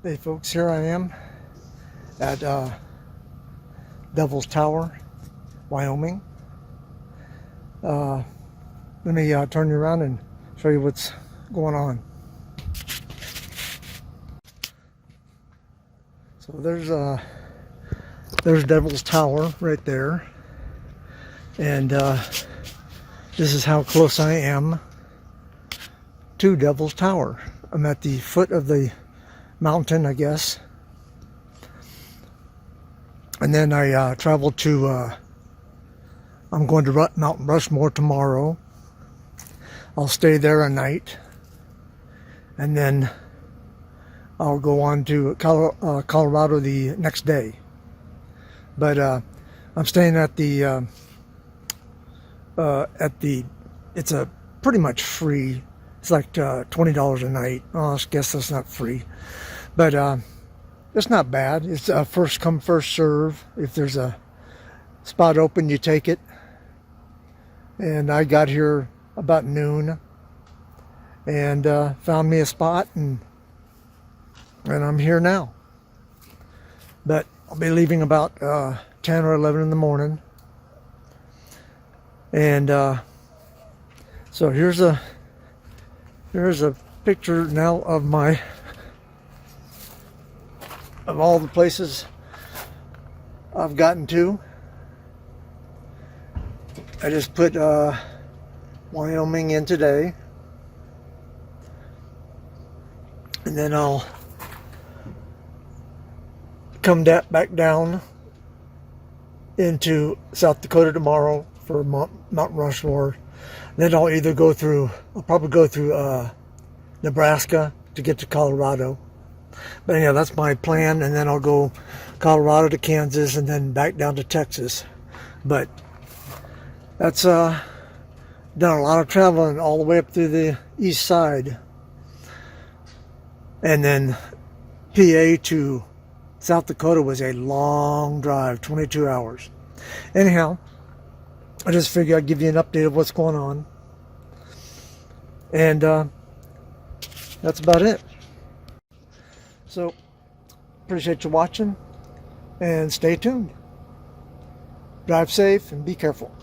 Hey folks, here I am at Devil's Tower, Wyoming. Let me turn you around and show you what's going on. So there's Devil's Tower right there, and this is how close I am to Devil's Tower. I'm at the foot of the mountain, I guess. And then I traveled to, I'm going to Mount Rushmore tomorrow. I'll stay there a night. And then I'll go on to Colorado the next day. But I'm staying at the, it's a pretty much free. It's like $20 a night. Oh, I guess that's not free. But it's not bad. It's first come, first serve. If there's a spot open, you take it. And I got here about noon and found me a spot, and I'm here now. But I'll be leaving about 10 or 11 in the morning. And so here's a picture now of all the places I've gotten to. I just put Wyoming in today, and then I'll come back down into South Dakota tomorrow for Mount Rushmore. Then I'll probably go through Nebraska to get to Colorado. But anyhow, that's my plan, and then I'll go Colorado to Kansas and then back down to Texas. But that's done a lot of traveling all the way up through the east side. And then PA to South Dakota was a long drive, 22 hours. Anyhow, I just figured I'd give you an update of what's going on. And that's about it. So, appreciate you watching, and stay tuned. Drive safe and be careful.